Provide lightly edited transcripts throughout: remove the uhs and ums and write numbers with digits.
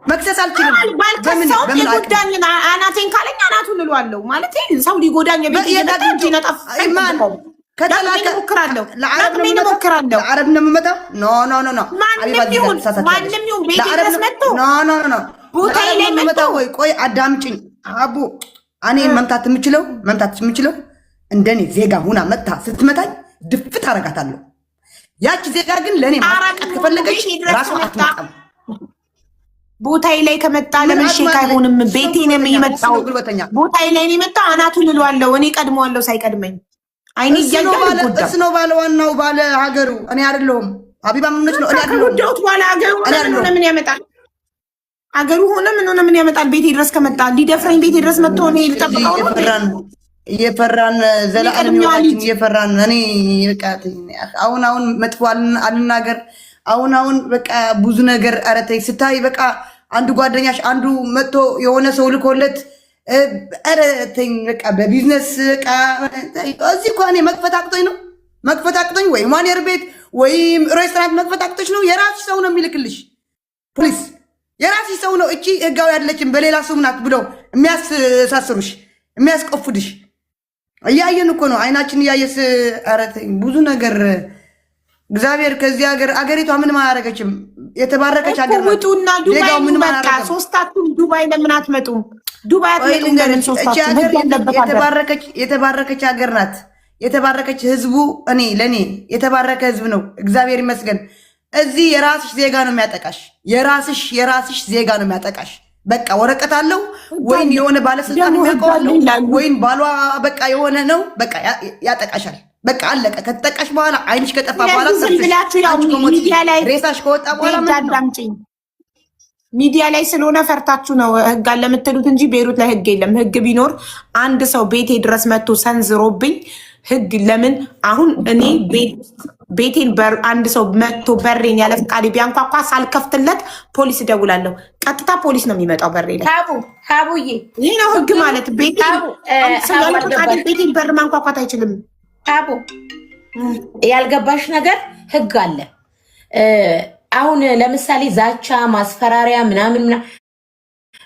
መክሰስ አልችልም። ባልከሰውም የጎዳኝን አናቴን ካለኝ አናቱን እለዋለሁ ማለት ሰው ሊጎዳኝ ቤት እየመጣ እንጂ ነጠፍ ከተላከ እሞክራለሁ። ለዓረብ ነው የምመጣው። ኖ ማንም ይሁን ቤት ድረስ መጥቶ ኖ ቦታዬ ላይ መጥቶ ወይ ቆይ አዳምጪኝ አቡ እኔ መምታት የምችለው እንደኔ ዜጋ ሁና መጥታ ስትመታኝ ድፍት አረጋታለሁ። ያቺ ዜጋ ግን ለኔ ማራቀት ከፈለገች ራሷ አትመጣም። ቦታዬ ላይ ከመጣ ለምን ሼክ አይሆንም? ቤቴ ነው የሚመጣው። ቦታዬ ላይ ነው የመጣው። አናቱን እለዋለሁ። እኔ ቀድመዋለሁ ሳይቀድመኝ። አይኔ እሱ ነው ባለ ዋናው ባለ ሀገሩ። እኔ አይደለሁም። ሀቢባ ምንነች ነው? እኔ አይደለሁም። ከጉዳዩት በኋላ ሀገሩ ምን ያመጣል? ሀገሩ ሆነ ምን ያመጣል? ቤቴ ድረስ ከመጣ ሊደፍረኝ ቤቴ ድረስ መጥቶ እኔ ልጠብቀው ነው። እየፈራን ዘላለም ህይወታችን እየፈራን እኔ በቃ አሁን መጥፎ አልናገር። አሁን በቃ ብዙ ነገር አረተኝ ስታይ በቃ አንዱ ጓደኛሽ አንዱ መጥቶ የሆነ ሰው ልኮለት አረተኝ በቃ በቢዝነስ በቃ እዚህ እኮ እኔ መክፈት አቅቶኝ ወይ ማኔር ቤት ወይም ሬስቶራንት መክፈት አቅቶች ነው። የራስሽ ሰው ነው የሚልክልሽ ፕሊዝ። የራስሽ ሰው ነው። እቺ ህጋዊ አይደለችም በሌላ ሰው ናት ብለው የሚያሳስሩሽ የሚያስቆፍድሽ እያየን እኮ ነው። አይናችን እያየስ አረተኝ ብዙ ነገር እግዚአብሔር ከዚህ ሀገር አገሪቷ ምንም አያደርገችም። የተባረከች ሀገር ናት። ውጡና ዱባይ ምን መጣ? ሶስታችሁም ዱባይ ለምን አትመጡም? ዱባይ አትመጡም? ለምን ሶስታችሁም? የተባረከች ሀገር ናት። የተባረከች ህዝቡ ለኔ የተባረከ ህዝብ ነው። እግዚአብሔር ይመስገን። እዚህ የራስሽ ዜጋ ነው የሚያጠቃሽ። የራስሽ ዜጋ ነው የሚያጠቃሽ። በቃ ወረቀት አለው ወይም የሆነ ባለስልጣን የሚያውቀው ወይም ባሏ በቃ የሆነ ነው በቃ ያጠቃሻል። በቃ አለቀ። ከተጠቃሽ በኋላ አይንሽ ከጠፋ በኋላ ሬሳሽ ከወጣ በኋላ ሚዲያ ላይ ስለሆነ ፈርታችሁ ነው ህግ አለ የምትሉት እንጂ ቤይሩት ላይ ህግ የለም። ህግ ቢኖር አንድ ሰው ቤቴ ድረስ መጥቶ ሰንዝሮብኝ ህግ ለምን አሁን እኔ ቤቴን አንድ ሰው መጥቶ በሬን ያለ ፈቃዴ ቢያንኳኳ ሳልከፍትለት ፖሊስ እደውላለሁ። ቀጥታ ፖሊስ ነው የሚመጣው በሬ ላይ። ሀቡዬ ይህ ነው ህግ ማለት። ቤቴን በር ማንኳኳት አይችልም። ሀቡ ያልገባሽ ነገር ህግ አለ። አሁን ለምሳሌ ዛቻ፣ ማስፈራሪያ ምናምን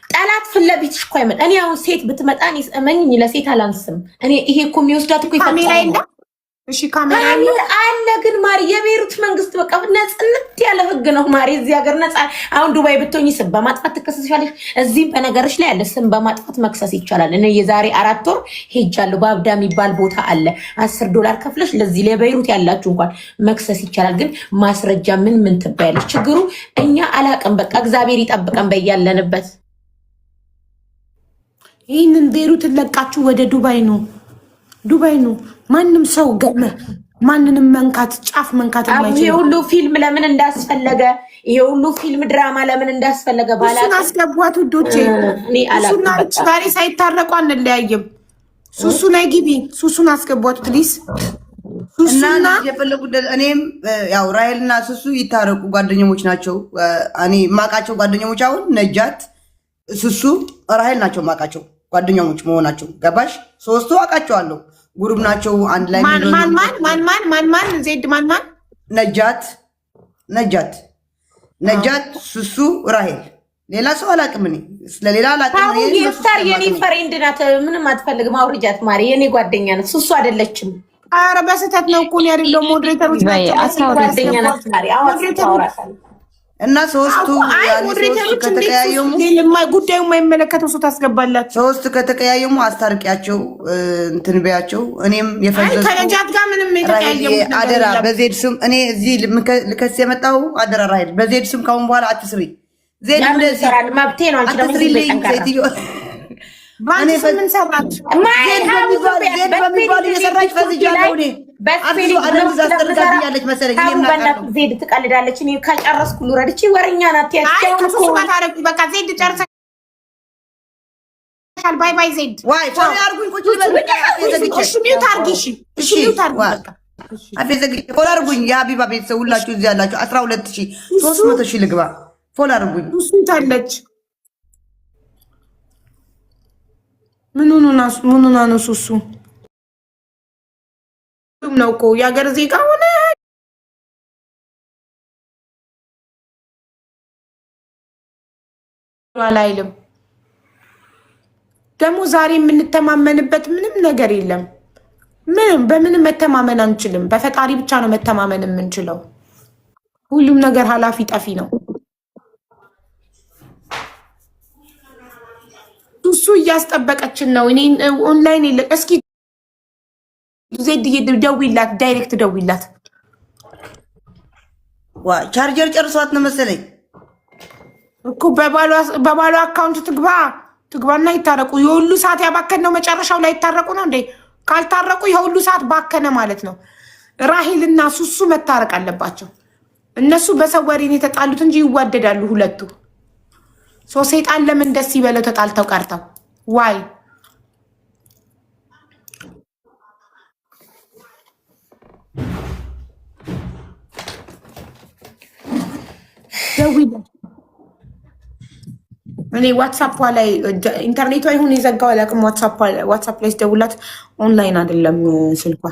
ጠላት ፊት ለፊትሽ እኮ አይመጣ። እኔ አሁን ሴት ብትመጣ እመኝኝ ለሴት አላንስም። እኔ ይሄ እኮ የሚወስዳት እኮ ይፈጣል። እሺ ካሜራ አለ ግን ማሪ የቤይሩት መንግስት በቃ ነጽነት ያለ ህግ ነው ማሪ። እዚህ ሀገር ነጻ። አሁን ዱባይ ብትሆኚ ስም በማጥፋት ትከሰስሻለሽ። እዚህም በነገርሽ ላይ ያለ ስም በማጥፋት መክሰስ ይቻላል። እኔ የዛሬ 4 ወር ሄጃለሁ። በአብዳ የሚባል ቦታ አለ። $10 ከፍለሽ ለዚህ ለቤይሩት ያላችሁ እንኳን መክሰስ ይቻላል። ግን ማስረጃ ምን ትባያለሽ? ችግሩ እኛ አላቅም። በቃ እግዚአብሔር ይጠብቀን በያለንበት። ይህንን ቤይሩትን ለቃችሁ ወደ ዱባይ ነው። ማንም ሰው ማንንም መንካት ጫፍ መንካት የማይችል ይሄ ሁሉ ፊልም ለምን እንዳስፈለገ ይሄ ሁሉ ፊልም ድራማ ለምን እንዳስፈለገ እሱን አስገቧት ውዶቼ። እሱና ዛሬ ሳይታረቁ አንለያይም። ሱሱ ላይ ግቢ። ሱሱን አስገቧት ፕሊዝ። ሱሱና የፈለጉት እኔም ያው ራሄልና ሱሱ ይታረቁ ጓደኞች ናቸው። እኔ ማቃቸው ጓደኞች አሁን ነጃት፣ ሱሱ፣ ራሄል ናቸው ማቃቸው ጓደኞች መሆናቸው ገባሽ? ሶስቱ አውቃቸዋለሁ። ጉሩብ ናቸው አንድ ላይ ማን ዜድ ማን ነጃት ሱሱ ራሄል ሌላ ሰው አላውቅም። እኔ ስለሌላ አላውቅም። ይፍታር የኔ ፍሬንድ ናት። ምንም አትፈልግም። አውርጃት ማሪ የኔ ጓደኛ ናት። ሱሱ አይደለችም። ኧረ በስህተት ነው እኮ ያለው። ሞዴሬተሮች ናቸው። ጓደኛ ናት ማሪ አውርጃት እና ሶስቱ ከተቀያየሙ ጉዳዩ የማይመለከተው ሰው ታስገባላችሁ። ሶስቱ ከተቀያየሙ አስታርቂያቸው እንትን በያቸው። እኔም ከነጃት ጋር ምንም የተቀያየሙ አደራ በዜድ ስም እኔ እዚህ ልከስ የመጣው አደራ ራሄል በዜድ ስም ካሁን በኋላ አትስሪ። ዜድ እንደዚህ መብቴ ነው። አንቺ ደግሞ ሴትዮ ምን ሰራች? ዜድ በሚባል እየሰራች ፈዝጃለሁ እኔ አስጠርጋብኛለች መሰለኝ። ዜድ ትቀልዳለች። እኔ ከጨረስኩ ልውረድ። ወረኛ ናት። በቃ ዜድ ጨርሰሻል። ባይ ዜድ። አፌ ዘግቼ ፎሎ አድርጉኝ። የሀቢባ ቤተሰብ ሁላችሁ እዚህ ያላችሁ 12,300 ልግባ። ፎሎ አድርጉኝ። ታለች ምኑና ነው ሱሱ ነው እኮ የሀገር ዜጋ ሆነ አላይልም። ደግሞ ዛሬ የምንተማመንበት ምንም ነገር የለም። ምንም በምንም መተማመን አንችልም። በፈጣሪ ብቻ ነው መተማመን የምንችለው። ሁሉም ነገር ኃላፊ ጠፊ ነው። እሱ እያስጠበቀችን ነው። እኔ ኦንላይን የለ። እስኪ ዜድ ደውይላት፣ ዳይሬክት ደውይላት። ቻርጀር ጨርሷት ነው መሰለኝ እኮ በባሏ አካውንት ትግባና ይታረቁ። የሁሉ ሰዓት ያባከን ነው መጨረሻው ላይ ይታረቁ ነው እንዴ? ካልታረቁ የሁሉ ሰዓት ባከነ ማለት ነው። ራሄልና ሱሱ መታረቅ አለባቸው። እነሱ በሰው ወሬን የተጣሉት እንጂ ይዋደዳሉ ሁለቱ። ሴጣን ለምን ደስ ይበለው ተጣልተው ቀርተው ዋይ ደውይላት። እኔ ዋትሳፕ ላይ ኢንተርኔቷ ይሁን የዘጋው አላውቅም። ዋትሳፕ ላይ ስደውላት ኦንላይን አይደለም ስልኳ።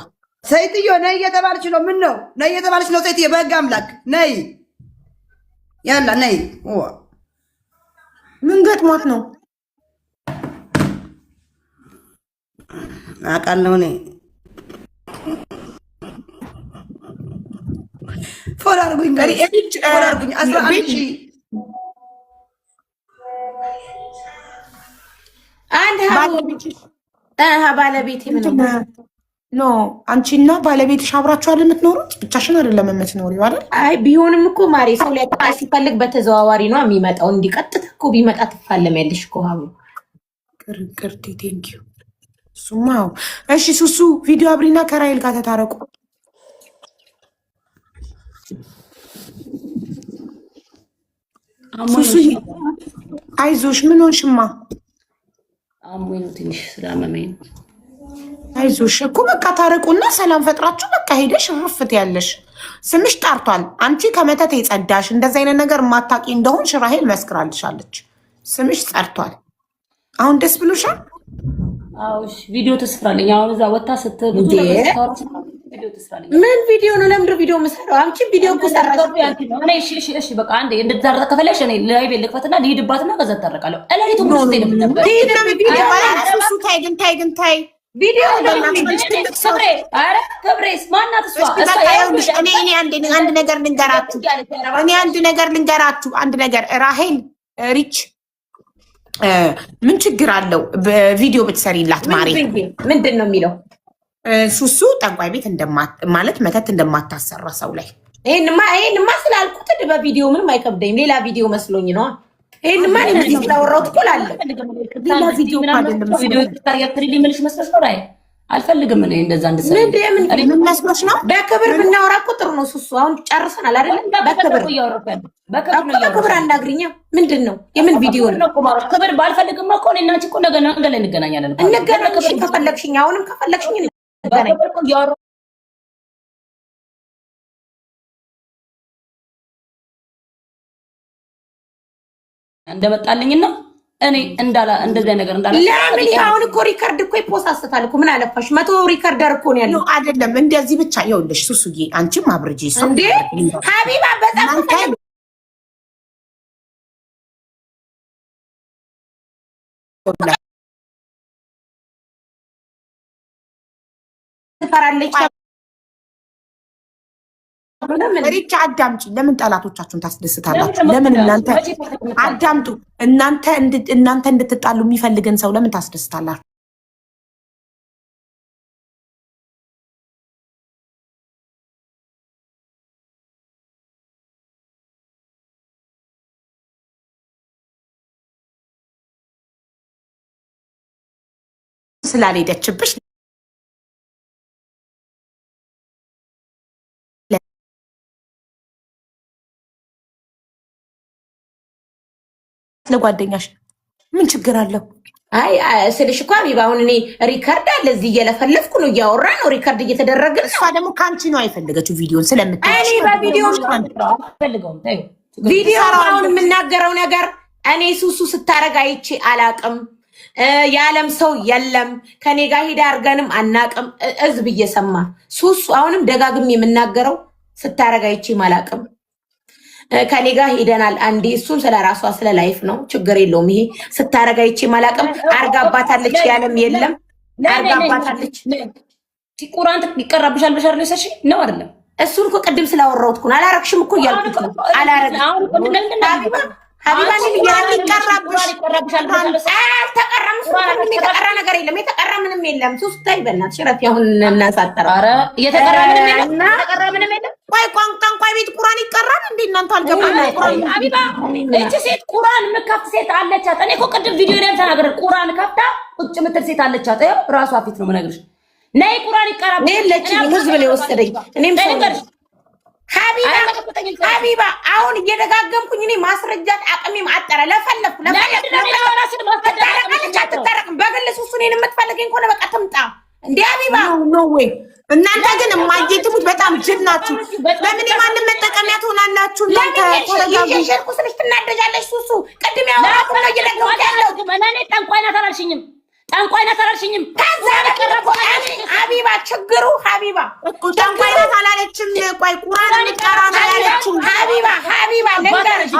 ሰይጥዮ ነይ እየተባለች ነው። ምን ነው ነይ እየተባለች ነው? ሰይጥዮ በህግ አምላክ ነይ፣ ያላ ነይ። ምን ገጥሟት ነው? አውቃለሁ እኔ። ፎሎ አድርጉኝ፣ ፎሎ አድርጉኝ። 11 ሺህ ባለቤት ኖ አንቺና ባለቤትሽ አብራችኋል የምትኖሩት? ብቻሽን አይደለም የምትኖሪው አይደል? አይ ቢሆንም እኮ ማሬ ሰው ላይ ሲፈልግ በተዘዋዋሪ ነው የሚመጣው። እንዲቀጥታ እኮ ቢመጣ ትፋለሚያለሽ እኮ ሀቡ ቅርቅርቲ ቴንኪዩ። እሱማ እሺ። ሱሱ ቪዲዮ አብሪና ከራይል ጋር ተታረቁ። ሱሱ አይዞሽ። ምን ሆንሽማ? አሞኝ ትንሽ ስላመመኝ ነው። አይዞሽ እኮ በቃ ታረቁና ሰላም ፈጥራችሁ በቃ ሄደሽ ርፍት ያለሽ። ስምሽ ጠርቷል። አንቺ ከመተት የጸዳሽ እንደዚ አይነት ነገር ማታቂ እንደሆንሽ ራሄል መስክራልሻለች። ስምሽ ጸድቷል። አሁን ደስ ብሎሻል? አዎ ቪዲዮ ተስፍራለኝ። አሁን እዛ ወጣ ስትል ምን ቪዲዮ ነው? ለምንድን ቪዲዮ የምሰራው? አንቺ ቪዲዮ እኮ ሰራሽ። እሺ በቃ አንዴ እንድታረቅ ከፈለሽ እኔ ላይቭ ልክፈትና ልሂድባትና ከዛ ተጠረቃለሁ። እለሪቱ ምን ስትይ ነበር? ቪዲዮ ሱሱ ታይ ግን ቪዲዮ ክብሬስ ማናት እሷ? እኔ አንድ ነገር ልንገራችሁ። አንድ ነገር ራሄል ሪች ምን ችግር አለው በቪዲዮ ብትሰሪላት? ማሬ ምንድን ነው የሚለው? ሱሱ ጠንቋይ ቤት ማለት መተት እንደማታሰራ ሰው ላይ ይሄንማ ስላልኩት በቪዲዮ ምንም አይከብደኝም። ሌላ ቪዲዮ መስሎኝ ነው። ይሄንማ እንደዚህ ስላወራሁት እኮ ላለው ሌላ ቪዲዮ ምልሽ መስሎሽ ነው? አልፈልግም እኔ እንደዛ እንድትሰሪ። ምን መስሎሽ ነው? በክብር ብናወራ እኮ ጥሩ ነው። ሱሱ አሁን ጨርሰናል አይደል? በክብር አናግሪኛ። ምንድን ነው የምን ቪዲዮ ነው? ክብር ባልፈልግማ እኮ እኔ እና አንቺ እኮ ነገ ላይ እንገናኛለን። ከፈለግሽኝ አሁንም ከፈለግሽኝ እንገናኝ። እንደመጣልኝና እኔ እንደዚህ ነገር ለምን አሁን እኮ ሪከርድ እኮ ይፖሳስታል እኮ። ምን አለፋሽ? 100 ሪከርደር እኮ ነው ያለው። አይደለም እንደዚህ ብቻ ይኸውልሽ ሱሱዬ፣ አንቺም አብርጂ እንዴ ሀቢባ በጣም ትፈራለች። ሪቻ አዳምጪ። ለምን ጠላቶቻችሁን ታስደስታላችሁ? ለምን እናንተ አዳምጡ። እናንተ እንድትጣሉ የሚፈልግን ሰው ለምን ታስደስታላችሁ? ስላልሄደችብሽ ለጓደኛሽ ምን ችግር አለው? አይ ስልሽ እኮ አቢባ አሁን እኔ ሪከርድ አለ እዚህ እየለፈለፍኩ ነው፣ እያወራ ነው፣ ሪከርድ እየተደረገ ነው። እሷ ደግሞ ከአንቺ ነው አይፈልገችው ቪዲዮን ስለምታይ። እኔ በቪዲዮ አልፈልገውም። ቪዲዮ አሁን የምናገረው ነገር እኔ ሱሱ ስታረግ አይቼ አላቅም። የዓለም ሰው የለም ከኔ ጋር ሄዳ አርገንም አናቅም። ህዝብ እየሰማ ሱሱ አሁንም ደጋግሜ የምናገረው ስታረግ አይቼ አላቅም። ከኔ ጋር ሄደናል አንዴ። እሱም ስለ ራሷ ስለ ላይፍ ነው፣ ችግር የለውም። ይሄ ስታረጋ ይቺ ማላቀም አርጋባታለች፣ ያለም የለም አርጋባታለች። ቁርአን ይቀራብሻል በሻር ነው ሰሽ ነው አይደለም? እሱን እኮ ቅድም ስላወራሁት እኮ አላረግሽም እኮ እያልኩት ነው። አላረግም ሀቢባን ይቀራብሻል አልተቀራም። የተቀራ ነገር የለም፣ የተቀራ ምንም የለም። ሱስታይ በእናትሽ ረፊ አሁን እናሳጠራ። ኧረ የተቀራ ምንም የለም፣ የተቀራ ምንም የለም። ቆይ ጠንቋይ ቤት ቁርአን ይቀራል እንዴ? እናንተ አልገባም። ሀቢባ እቺ ሴት ቁርአን የምትከፍት ሴት አለቻት። እኔ እኮ ቅድም ቪዲዮ ላይ ተናገረ ቁርአን ከፍታ ቁጭ የምትል ሴት አለቻት። ይኸው ራሷ ፊት ነው የምነግርሽ። ነይ ቁርአን ይቀራል የለችም። ህዝብ ነው የወሰደኝ። እኔም ሀቢባ አሁን እየደጋገምኩኝ እኔ ማስረጃት አቅሜም አጠረ። ለፈለኩ አትታረቅም። በግል ሱሱ እኔን የምትፈልገኝ ከሆነ በቃ ትምጣ። እንደ ሀቢባ ነው ወይ? እናንተ ግን የማየትሙት በጣም ጅል ናችሁ። ለምን የማንም መጠቀሚያ ትሆናላችሁ? የሸርኩ ስልሽ ትናደጃለሽ። ሱሱ ቅድም ያወራኩ ነው እየደገምኩ ያለው። እኔ ጠንቋይ ናት አላልሽኝም? ጠንቋይ ናት አላልሽኝም? ከዛ ሀቢባ ችግሩ ሀቢባ ጠንቋይ ናት አላለችም። ቆይ ቁርአን ይቀራል አላለችም። ሀቢባ ልንገርሽ